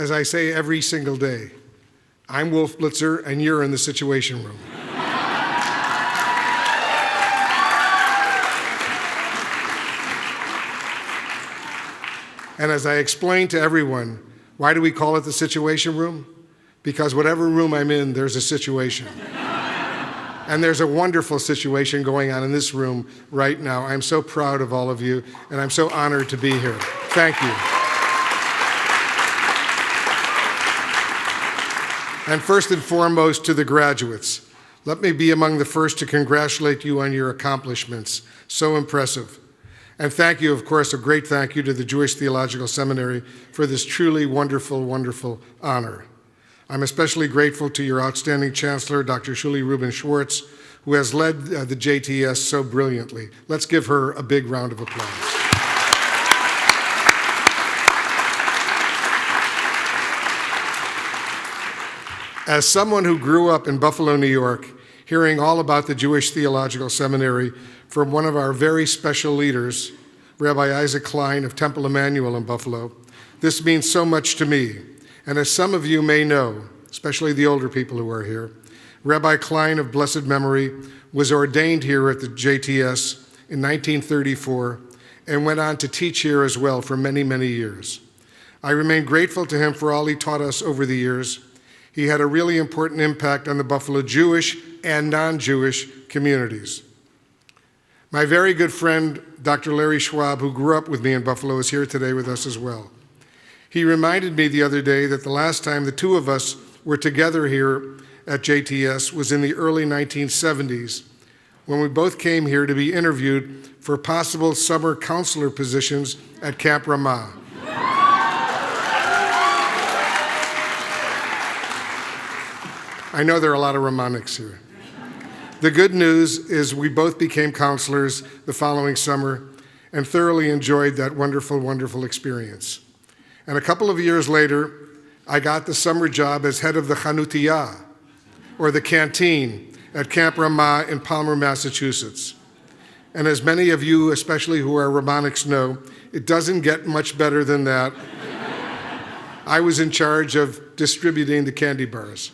as I say every single day, I'm Wolf Blitzer, and you're in the Situation Room. And as I explain to everyone, why do we call it the Situation Room? Because whatever room I'm in, there's a situation. And there's a wonderful situation going on in this room right now. I'm so proud of all of you, and I'm so honored to be here. Thank you. And first and foremost, to the graduates, let me be among the first to congratulate you on your accomplishments. So impressive. And thank you, of course, a great thank you to the Jewish Theological Seminary for this truly wonderful, wonderful honor. I'm especially grateful to your outstanding chancellor, Dr. Shuli Rubin Schwartz, who has led the JTS so brilliantly. Let's give her a big round of applause. As someone who grew up in Buffalo, New York, hearing all about the Jewish Theological Seminary from one of our very special leaders, Rabbi Isaac Klein of Temple Emmanuel in Buffalo, this means so much to me. And as some of you may know, especially the older people who are here, Rabbi Klein of blessed memory was ordained here at the JTS in 1934 and went on to teach here as well for many, many years. I remain grateful to him for all he taught us over the years. He had a really important impact on the Buffalo Jewish and non-Jewish communities. My very good friend, Dr. Larry Schwab, who grew up with me in Buffalo, is here today with us as well. He reminded me the other day that the last time the two of us were together here at JTS was in the early 1970s, when we both came here to be interviewed for possible summer counselor positions at Camp Ramah. I know there are a lot of Ramahniks here. The good news is we both became counselors the following summer and thoroughly enjoyed that wonderful, wonderful experience. And a couple of years later, I got the summer job as head of the Chanutiyah, or the canteen, at Camp Ramah in Palmer, Massachusetts. And as many of you, especially who are Ramahniks, know, it doesn't get much better than that. I was in charge of distributing the candy bars.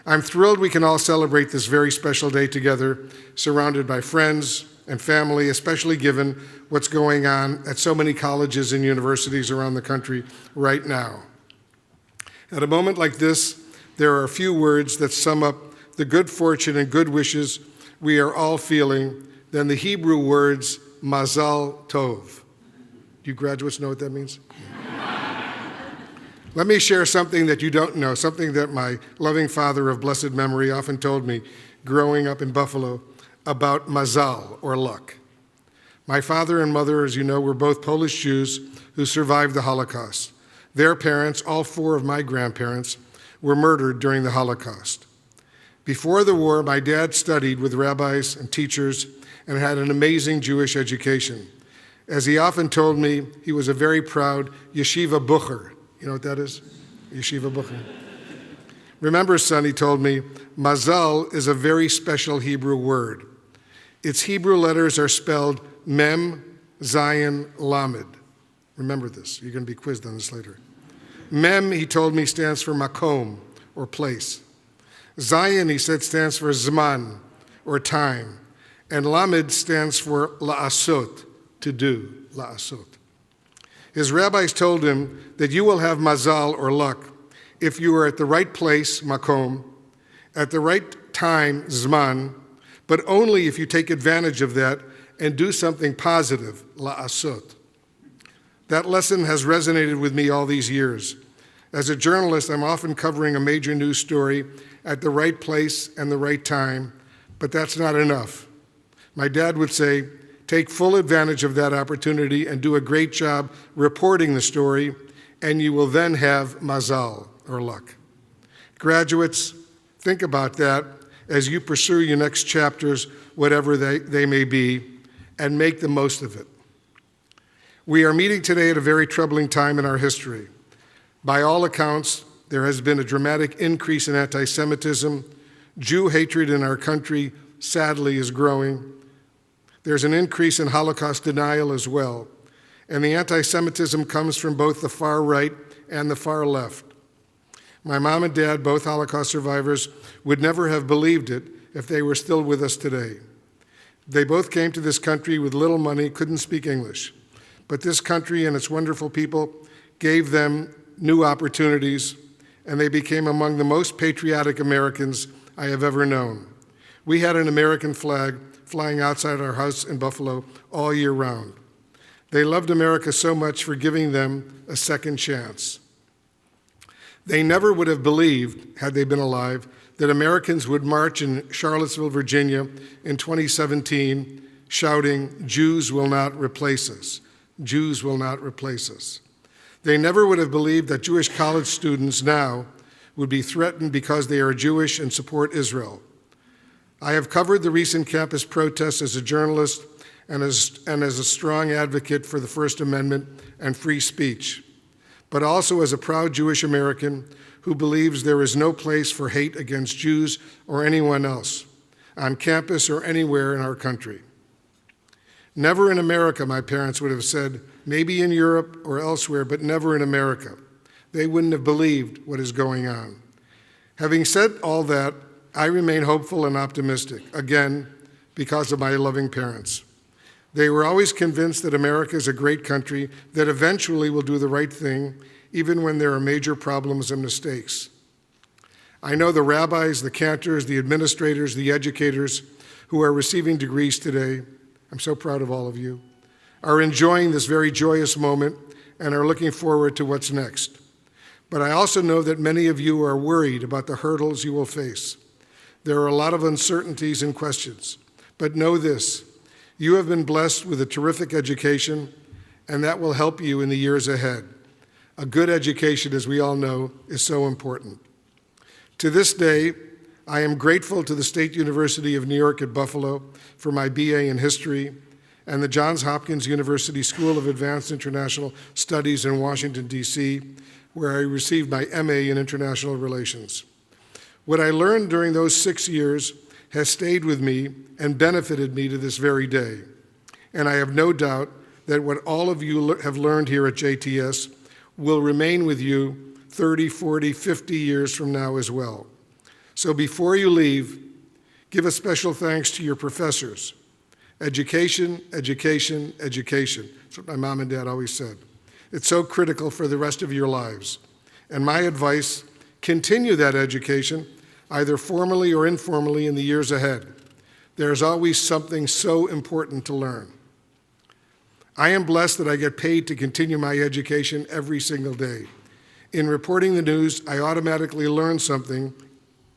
I'm thrilled we can all celebrate this very special day together, surrounded by friends and family, especially given what's going on at so many colleges and universities around the country right now. At a moment like this, there are a few words that sum up the good fortune and good wishes we are all feeling than the Hebrew words Mazel Tov. Do you graduates know what that means? Let me share something that you don't know, something that my loving father of blessed memory often told me growing up in Buffalo about Mazel, or luck. My father and mother, as you know, were both Polish Jews who survived the Holocaust. Their parents, all four of my grandparents, were murdered during the Holocaust. Before the war, my dad studied with rabbis and teachers and had an amazing Jewish education. As he often told me, he was a very proud yeshiva bucher. You know what that is? Yeshiva bucher. Remember, son, he told me, Mazel is a very special Hebrew word. Its Hebrew letters are spelled Mem, Zayin, Lamed. Remember this. You're going to be quizzed on this later. Mem, he told me, stands for makom, or place. Zayin, he said, stands for zman, or time. And Lamed stands for la'asot, to do, la'asot. His rabbis told him that you will have mazal, or luck, if you are at the right place, makom, at the right time, zman, but only if you take advantage of that and do something positive, la'asot. That lesson has resonated with me all these years. As a journalist, I'm often covering a major news story at the right place and the right time, but that's not enough. My dad would say, take full advantage of that opportunity and do a great job reporting the story, and you will then have mazal, or luck. Graduates, think about that as you pursue your next chapters, whatever they may be, and make the most of it. We are meeting today at a very troubling time in our history. By all accounts, there has been a dramatic increase in anti-Semitism. Jew hatred in our country, sadly, is growing. There's an increase in Holocaust denial as well. And the anti-Semitism comes from both the far right and the far left. My mom and dad, both Holocaust survivors, would never have believed it if they were still with us today. They both came to this country with little money, couldn't speak English. But this country and its wonderful people gave them new opportunities, and they became among the most patriotic Americans I have ever known. We had an American flag flying outside our house in Buffalo all year round. They loved America so much for giving them a second chance. They never would have believed, had they been alive, that Americans would march in Charlottesville, Virginia in 2017 shouting, "Jews will not replace us. Jews will not replace us." They never would have believed that Jewish college students now would be threatened because they are Jewish and support Israel. I have covered the recent campus protests as a journalist and as a strong advocate for the First Amendment and free speech, but also as a proud Jewish American who believes there is no place for hate against Jews or anyone else, on campus or anywhere in our country. Never in America, my parents would have said, maybe in Europe or elsewhere, but never in America. They wouldn't have believed what is going on. Having said all that, I remain hopeful and optimistic, again, because of my loving parents. They were always convinced that America is a great country that eventually will do the right thing, even when there are major problems and mistakes. I know the rabbis, the cantors, the administrators, the educators who are receiving degrees today, I'm so proud of all of you, are enjoying this very joyous moment and are looking forward to what's next. But I also know that many of you are worried about the hurdles you will face. There are a lot of uncertainties and questions, but know this, you have been blessed with a terrific education, and that will help you in the years ahead. A good education, as we all know, is so important. To this day, I am grateful to the State University of New York at Buffalo for my BA in history and the Johns Hopkins University School of Advanced International Studies in Washington, D.C., where I received my MA in International Relations. What I learned during those 6 years has stayed with me and benefited me to this very day. And I have no doubt that what all of you have learned here at JTS will remain with you 30, 40, 50 years from now as well. So before you leave, give a special thanks to your professors. Education, education, education. That's what my mom and dad always said. It's so critical for the rest of your lives. And my advice, continue that education, either formally or informally in the years ahead. There is always something so important to learn. I am blessed that I get paid to continue my education every single day. In reporting the news, I automatically learn something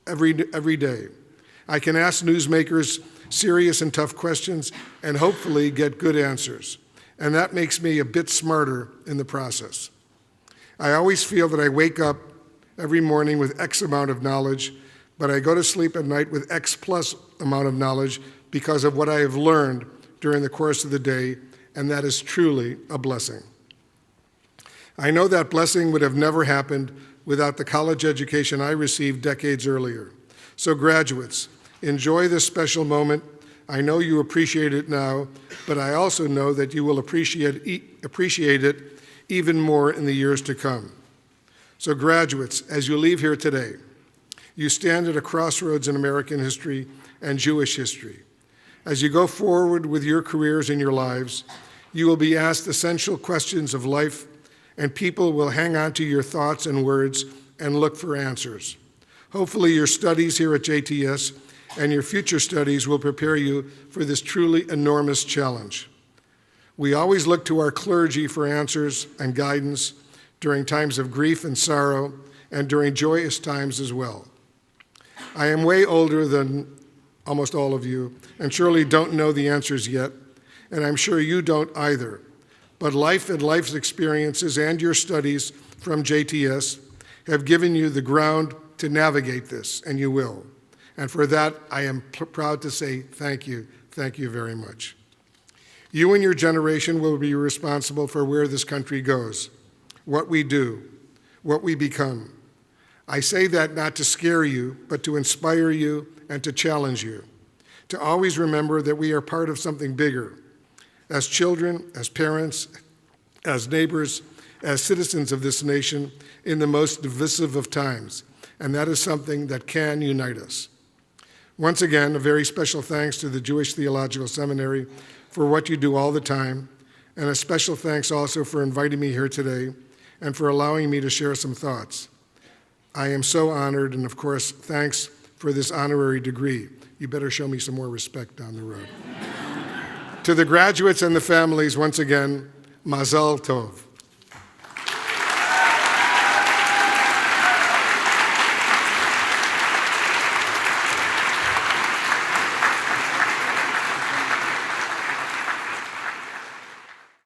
every day. I can ask newsmakers serious and tough questions and hopefully get good answers. And that makes me a bit smarter in the process. I always feel that I wake up every morning with X amount of knowledge, but I go to sleep at night with X plus amount of knowledge because of what I have learned during the course of the day, and that is truly a blessing. I know that blessing would have never happened without the college education I received decades earlier. So graduates, enjoy this special moment. I know you appreciate it now, but I also know that you will appreciate it even more in the years to come. So graduates, as you leave here today, you stand at a crossroads in American history and Jewish history. As you go forward with your careers and your lives, you will be asked essential questions of life, and people will hang on to your thoughts and words and look for answers. Hopefully your studies here at JTS and your future studies will prepare you for this truly enormous challenge. We always look to our clergy for answers and guidance during times of grief and sorrow and during joyous times as well. I am way older than almost all of you and surely don't know the answers yet, and I'm sure you don't either. But life and life's experiences and your studies from JTS have given you the ground to navigate this, and you will. And for that, I am proud to say thank you very much. You and your generation will be responsible for where this country goes, what we do, what we become. I say that not to scare you, but to inspire you and to challenge you, to always remember that we are part of something bigger, as children, as parents, as neighbors, as citizens of this nation in the most divisive of times, and that is something that can unite us. Once again, a very special thanks to the Jewish Theological Seminary for what you do all the time, and a special thanks also for inviting me here today and for allowing me to share some thoughts. I am so honored, and of course, thanks for this honorary degree. You better show me some more respect down the road. To the graduates and the families, once again, Mazel Tov.